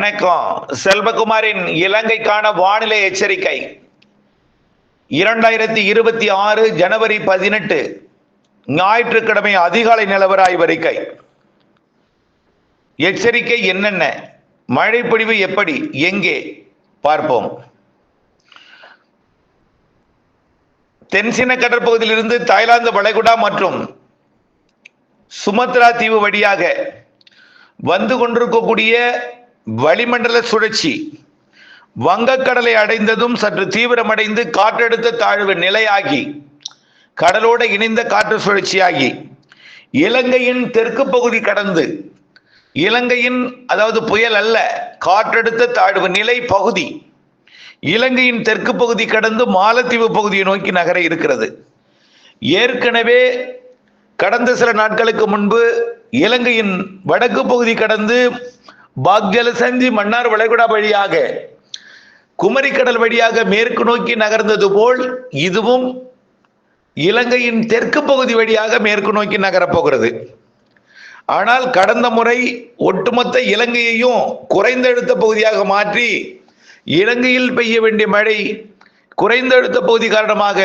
வணக்கம். செல்வகுமாரின் இலங்கைக்கான வானிலை எச்சரிக்கை 2026 ஜனவரி 18 ஞாயிற்றுக்கிழமை அதிகாலை நிலவர ஆய்வறிக்கை. எச்சரிக்கை என்னென்ன, மழை பொழிவு எப்படி, எங்கே பார்ப்போம். தென்சீன கடற்பகுதியிலிருந்து தாய்லாந்து வளைகுடா மற்றும் சுமத்ரா தீவு வழியாக வந்து கொண்டிருக்கக்கூடிய வளிமண்டல சுழற்சி வங்கக்கடலை அடைந்ததும் சற்று தீவிரமடைந்து காற்றழுத்த தாழ்வு நிலையாகி கடலோடு இணைந்த காற்று சுழற்சியாகி இலங்கையின் தெற்கு பகுதி கடந்து, இலங்கையின் அதாவது புயல் அல்ல, காற்றழுத்த தாழ்வு நிலை பகுதி இலங்கையின் தெற்கு பகுதி கடந்து மாலத்தீவு பகுதியை நோக்கி நகர இருக்கிறது. ஏற்கனவே கடந்த சில நாட்களுக்கு முன்பு இலங்கையின் வடக்கு பகுதி கடந்து பாக்ஜலசந்தி மன்னார் வளைகுடா வழியாக குமரிக்கடல் வழியாக மேற்கு நோக்கி நகர்ந்தது போல் இதுவும் இலங்கையின் தெற்கு பகுதி வழியாக மேற்கு நோக்கி நகரப்போகிறது. ஆனால் கடந்த முறை ஒட்டுமொத்த இலங்கையையும் குறைந்த அழுத்த பகுதியாக மாற்றி இலங்கையில் பெய்ய வேண்டிய மழை குறைந்த அழுத்த பகுதி காரணமாக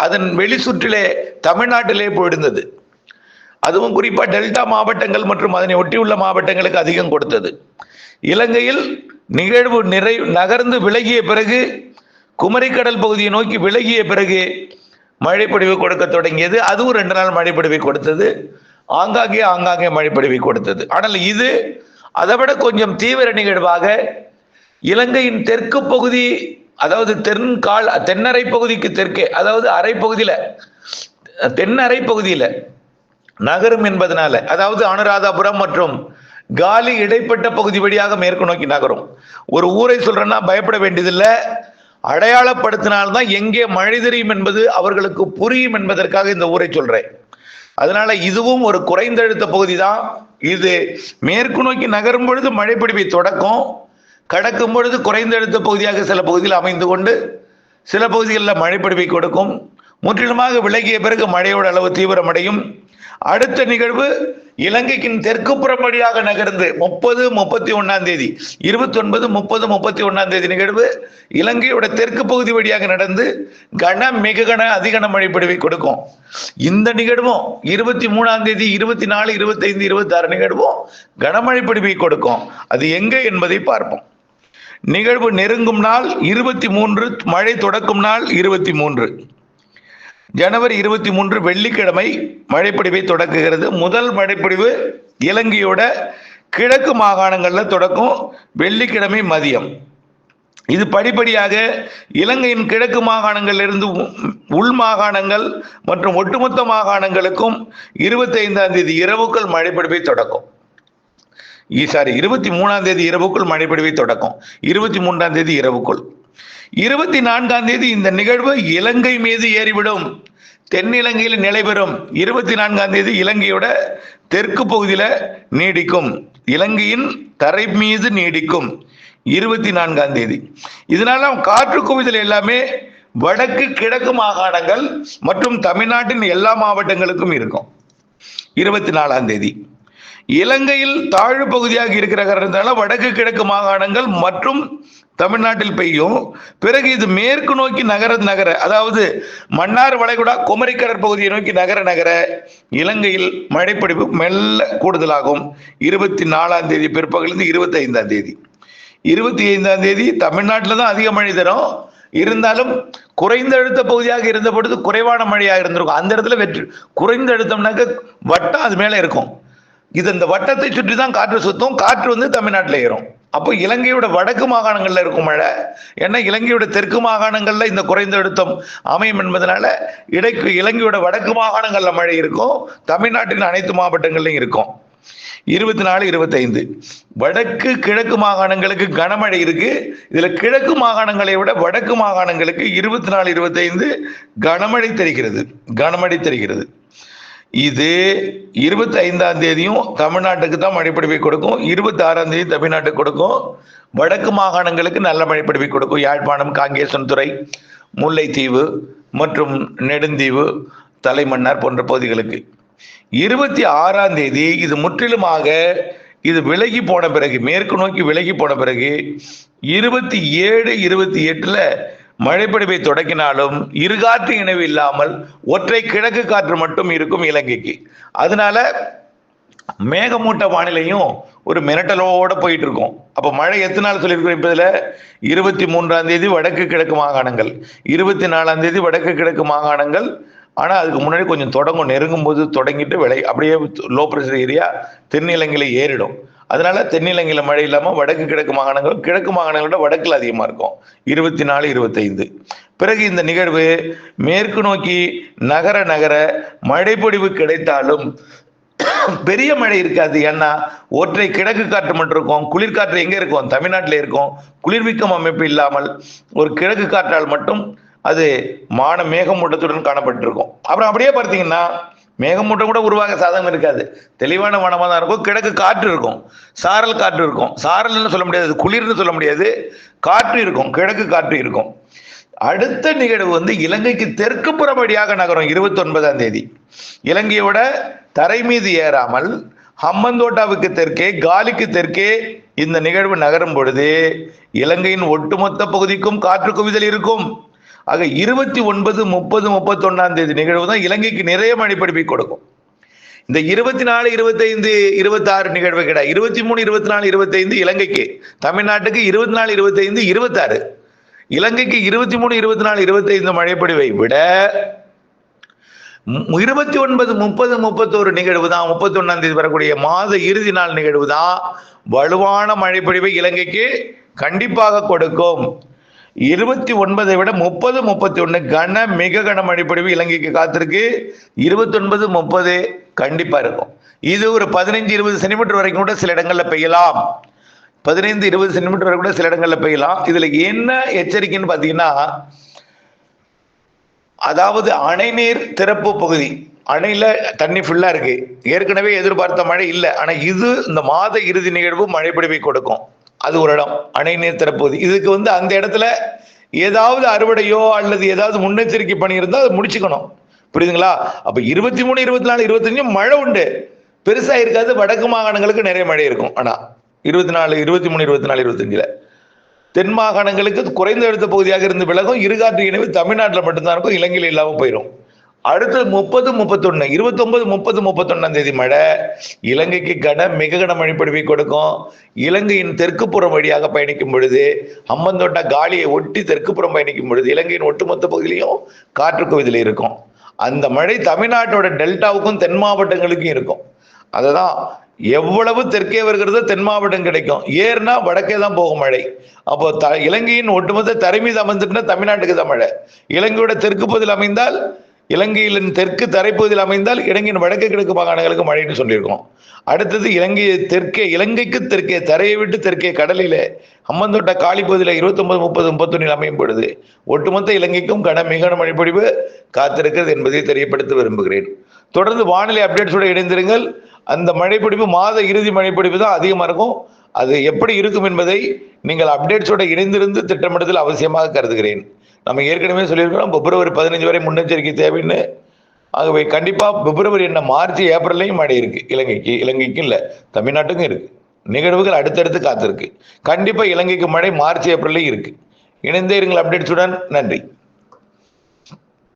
அதன் வெளிச்சுற்றிலே தமிழ்நாட்டிலே போயிருந்தது. அதுவும் குறிப்பாக டெல்டா மாவட்டங்கள் மற்றும் அதனை ஒட்டியுள்ள மாவட்டங்களுக்கு அதிகம் கொடுத்தது. இலங்கையில் நிகழ்வு நகர்ந்து விலகிய பிறகு குமரிக்கடல் பகுதியை நோக்கி விலகிய பிறகு மழைப்பொழிவு கொடுக்க தொடங்கியது. அதுவும் 2 நாள் மழைப்பொழிவை கொடுத்தது, ஆங்காங்கே மழைப்பொழிவை கொடுத்தது. ஆனால் இது அதை விட கொஞ்சம் தீவிர நிகழ்வாக இலங்கையின் தெற்கு பகுதி, அதாவது தென்னரை பகுதிக்கு தெற்கே, அதாவது அரை பகுதியில் தென்னரை பகுதியில் நகரும் என்பதனால, அதாவது அனுராதபுரம் மற்றும் காலி இடைப்பட்ட பகுதி வழியாக மேற்கு நோக்கி நகரும். ஒரு ஊரை சொல்றேன்னா பயப்பட வேண்டியதில்லை, அடையாளப்படுத்தினால்தான் எங்கே மழை தெரியும் என்பது அவர்களுக்கு புரியும் என்பதற்காக இந்த ஊரை சொல்றேன். அதனால இதுவும் ஒரு குறைந்த அழுத்த பகுதி தான். இது மேற்கு நோக்கி நகரும் பொழுது மழைப்பொழிவை தொடக்கும், கடக்கும் பொழுது குறைந்த அழுத்த பகுதியாக சில பகுதியில் அமைந்து கொண்டு சில பகுதிகளில் மழைப்பொழிவை கொடுக்கும். முற்றிலுமாக விலகிய பிறகு மழையோட அளவு தீவிரமடையும். அடுத்த நிகழ்வு இலங்கையின் தெற்கு புறம் வழியாக நகர்ந்து 30, 31 தேதி 29, 30, 31 தேதி நிகழ்வு இலங்கையோட தெற்கு பகுதி வழியாக நடந்து மிக அதிகன மழைப்பொழிவை கொடுக்கும். இந்த நிகழ்வும் 23 தேதி 24, 25, 26 நிகழ்வும் கனமழை பொழிவை கொடுக்கும். அது எங்கே என்பதை பார்ப்போம். நிகழ்வு நெருங்கும் நாள் 23, மழை தொடக்கும் நாள் 23 ஜனவரி 23 வெள்ளிக்கிழமை மழைப்பொழிவை தொடக்குகிறது. முதல் மழைப்பொழிவு இலங்கையோட கிழக்கு மாகாணங்களில் தொடக்கும் வெள்ளிக்கிழமை மதியம். இது படிப்படியாக இலங்கையின் கிழக்கு மாகாணங்களிலிருந்து உள் மாகாணங்கள் மற்றும் ஒட்டுமொத்த மாகாணங்களுக்கும் 25 தேதி இரவுக்குள் மழைப்பொழிவை தொடக்கும். 23 தேதி இரவுக்குள் மழைப்பொழிவை தொடக்கும். 23 தேதி இரவுக்குள். 24 தேதி இந்த நிகழ்வு இலங்கை மீது ஏறிவிடும், தென்னிலங்கையில் நிலைபெறும். 24 தேதி இலங்கையோட தெற்கு பகுதியில் நீடிக்கும், இலங்கையின் தரை மீது நீடிக்கும் 24 தேதி. இதனால காற்று குவிதல் எல்லாமே வடக்கு கிழக்கு மாகாணங்கள் மற்றும் தமிழ்நாட்டின் எல்லா மாவட்டங்களுக்கும் இருக்கும். 24 தேதி இலங்கையில் தாழ்வு பகுதியாக இருக்கிற காரணத்தால வடக்கு கிழக்கு மாகாணங்கள் மற்றும் தமிழ்நாட்டில் பெய்யும். பிறகு இது மேற்கு நோக்கி நகர அதாவது மன்னார் வளைகுடா குமரி கடற்பகுதியை நோக்கி நகர இலங்கையில் மழைப்பொழிவு மெல்ல கூடுதலாகும். 24 தேதி பிற்பகலிருந்து 25 தேதி 25 தேதி தமிழ்நாட்டில் தான் அதிக மழை தரும். இருந்தாலும் குறைந்த அழுத்த பகுதியாக இருந்த பொழுது குறைவான மழையாக இருந்திருக்கும். அந்த இடத்துல குறைந்த அழுத்தம்னாக்க வட்டம் அது மேலே இருக்கும். இந்த வட்டத்தை சுற்றி தான் காற்று சுத்தும். காற்று தமிழ்நாட்டில் ஏறும். அப்போ இலங்கையோட வடக்கு மாகாணங்கள்ல இருக்கும் மழை. ஏன்னா இலங்கையோட தெற்கு மாகாணங்கள்ல இந்த குறைந்த அழுத்தம் அமையும் என்பதனால இலங்கையோட வடக்கு மாகாணங்கள்ல மழை இருக்கும், தமிழ்நாட்டின் அனைத்து மாவட்டங்கள்லையும் இருக்கும். 24, 25 வடக்கு கிழக்கு மாகாணங்களுக்கு கனமழை இருக்கு. இதுல கிழக்கு மாகாணங்களை விட வடக்கு மாகாணங்களுக்கு 24, 25 கனமழை தெரிகிறது. இது 25 தேதியும் தமிழ்நாட்டுக்கு தான் மழைப்பொழிவை கொடுக்கும். 26 தேதி தமிழ்நாட்டுக்கு கொடுக்கும். வடக்கு மாகாணங்களுக்கு நல்ல மழைப்பொழிவை கொடுக்கும். யாழ்ப்பாணம், காங்கேசன்துறை, முல்லைத்தீவு மற்றும் நெடுந்தீவு, தலைமன்னார் போன்ற பகுதிகளுக்கு. 26 தேதி இது முற்றிலுமாக இது விலகி போன பிறகு, மேற்கு நோக்கி விலகி போன பிறகு 27, 28ல மழைப்பொழிவை தொடங்கினாலும் இருகாற்று இணைவு இல்லாமல் ஒற்றை கிழக்கு காற்று மட்டும் இருக்கும் இலங்கைக்கு. அதனால மேகமூட்ட வானிலையும் ஒரு மிரட்டலோட போயிட்டு இருக்கும். அப்ப மழை எத்தனை நாள் சொல்லியிருக்கிறோம்? இப்ப இதுல 23ஆம் தேதி வடக்கு கிழக்கு மாகாணங்கள், 24ஆம் தேதி வடக்கு கிழக்கு மாகாணங்கள். ஆனா அதுக்கு முன்னாடி கொஞ்சம் தொடங்கும், நெருங்கும் போது தொடங்கிட்டு அப்படியே லோ பிரஷர் ஏரியா தென்னிலங்கையில ஏறிடும். அதனால தென்னிலங்கையில மழை இல்லாம வடக்கு கிழக்கு மாகாணங்கள், கிழக்கு மாகாணங்களோட வடக்குல அதிகமா இருக்கும் 24, 25. பிறகு இந்த நிகழ்வு மேற்கு நோக்கி நகர நகர மழைப்பொழிவு கிடைத்தாலும் பெரிய மழை இருக்காது. ஏன்னா ஒற்றை கிழக்கு காற்று மட்டும் இருக்கும். குளிர்காற்று எங்க இருக்கும்? தமிழ்நாட்டில் இருக்கும். குளிர்விக்கும் அமைப்பு இல்லாமல் ஒரு கிழக்கு காற்றால் மட்டும் அது மேகமூட்டத்துடன் காணப்பட்டிருக்கும். அப்புறம் அப்படியே பார்த்தீங்கன்னா மேகமூட்டம் கூட உருவாக சாதகம் இருக்காது. தெளிவான வானமாக தான் இருக்கும். கிழக்கு காற்று இருக்கும், சாரல் காற்று இருக்கும். சாரல்னு சொல்ல முடியாது, குளிர்னு சொல்ல முடியாது, காற்று இருக்கும், கிழக்கு காற்று இருக்கும். அடுத்த நிகழ்வு இலங்கைக்கு தெற்கு புற வழியாக நகரும் 29ஆம் தேதி. இலங்கையோட தரை மீது ஏறாமல் ஹம்மந்தோட்டாவுக்கு தெற்கே, காலிக்கு தெற்கே இந்த நிகழ்வு நகரும் பொழுது இலங்கையின் ஒட்டுமொத்த பகுதிக்கும் காற்று குவிதல் இருக்கும். ஆக 29, 30, 31ஆம் தேதி நிகழ்வு தான் இலங்கைக்கு நிறைய மழைப்பொழிவை கொடுக்கும். இந்த 24, 25, 26 நிகழ்வு கிடையாது. 23, 24, 25 இலங்கைக்கு, தமிழ்நாட்டுக்கு 24, 25, 26. இலங்கைக்கு 23, 24, 25 மழைப்பொழிவை விட 29, 30, 31 நிகழ்வு தான், 31ஆம் தேதி வரக்கூடிய மாத இறுதி நாள் நிகழ்வு தான் வலுவான மழைப்பொழிவை இலங்கைக்கு கண்டிப்பாக கொடுக்கும். 29 விட 30, 31 மிக கன மழைப்பொழிவு இலங்கைக்கு காத்திருக்கு. 29, 30 கண்டிப்பா இருக்கும். இது ஒரு 15, 20 சென்டிமீட்டர் வரைக்கும் கூட சில இடங்கள்ல பெய்யலாம். 15, 20 சென்டிமீட்டர் வரை கூட சில இடங்கள்ல பெய்யலாம். இதுல என்ன எச்சரிக்கைன்னு பாத்தீங்கன்னா, அதாவது அணை நீர் திறப்பு பகுதி, அணையில தண்ணி ஃபுல்லா இருக்கு, ஏற்கனவே எதிர்பார்த்த மழை இல்லை, ஆனா இது இந்த மாத இறுதி நிகழ்வு மழைப்பொழிவை கொடுக்கும். அது ஒரு இடம், அணை நீர் திறப்பகுதி. இதுக்கு அந்த இடத்துல ஏதாவது அறுவடையோ அல்லது ஏதாவது முன்னெச்சரிக்கை பணி இருந்தால் அதை முடிச்சுக்கணும். புரியுதுங்களா? அப்ப 23, 24, 25 மழை உண்டு, பெருசா இருக்காது. வடக்கு மாகாணங்களுக்கு நிறைய மழை இருக்கும். ஆனா 24, 23, 24, 25ல தென் மாகாணங்களுக்கு குறைந்த அழுத்த பகுதியாக இருந்து விலகும். இருகாற்று இணைவு தமிழ்நாட்டில் மட்டும்தான் இருக்கும், இலங்கையில் இல்லாமல் போயிடும். அடுத்து 30, 31, 29, 30, 31ஆம் தேதி மழை இலங்கைக்கு மிக கன மழைப்பொழிவை கொடுக்கும். இலங்கையின் தெற்கு புறம் வழியாக பயணிக்கும் பொழுது, ஹம்மந்தோட்டா காலியை ஒட்டி தெற்கு புறம் பயணிக்கும் பொழுது இலங்கையின் ஒட்டுமொத்த பகுதியிலையும் காற்று குவிதல் இருக்கும். அந்த மழை தமிழ்நாட்டோட டெல்டாவுக்கும் தென் மாவட்டங்களுக்கும் இருக்கும். அதுதான் எவ்வளவு தெற்கே வருகிறதோ தென் மாவட்டம் கிடைக்கும், ஏறுனா வடக்கே தான் போகும் மழை. அப்போ இலங்கையின் ஒட்டுமொத்த தரை மீது அமைந்துட்டுனா தமிழ்நாட்டுக்கு தான் மழை. இலங்கையோட தெற்கு பகுதியில் அமைந்தால், இலங்கையின் தெற்கு தரைப்பகுதியில் அமைந்தால் இலங்கையின் வடக்கு கிழக்கு மாகாணங்களுக்கு மழைன்னு சொல்லியிருக்கோம். அடுத்தது இலங்கைக்கு தெற்கே தரையை விட்டு தெற்கே கடலிலே ஹம்மந்தோட்டா காலி பகுதியில் 29, 30, 31 அமையும் பொழுது ஒட்டுமொத்த இலங்கைக்கும் மிக கன மழைப்பொழிவு காத்திருக்கிறது என்பதை தெரியப்படுத்த விரும்புகிறேன். தொடர்ந்து வானிலை அப்டேட்ஸோட இணைந்திருங்கள். அந்த மழைப்பொழிவு மாத இறுதி மழைப்பொழிவு தான் அதிகமாக இருக்கும். அது எப்படி இருக்கும் என்பதை நீங்கள் அப்டேட்ஸோட இணைந்திருந்து திட்டமிடுதல் அவசியமாக கருதுகிறேன். நம்ம ஏற்கனவே சொல்லியிருக்கிறோம் பிப்ரவரி 15 வரை முன்னெச்சரிக்கை தேவைன்னு. ஆகவே கண்டிப்பா பிப்ரவரி என்ன, மார்ச், ஏப்ரல்லையும் மழை இருக்கு இலங்கைக்கு இல்ல, தமிழ்நாட்டுக்கும் இருக்கு. நிகழ்வுகள் அடுத்தடுத்து காத்திருக்கு. கண்டிப்பா இலங்கைக்கு மழை மார்ச், ஏப்ரல்லையும் இருக்கு. இணைந்தே இருங்கள் அப்டேட்ஸுடன். நன்றி.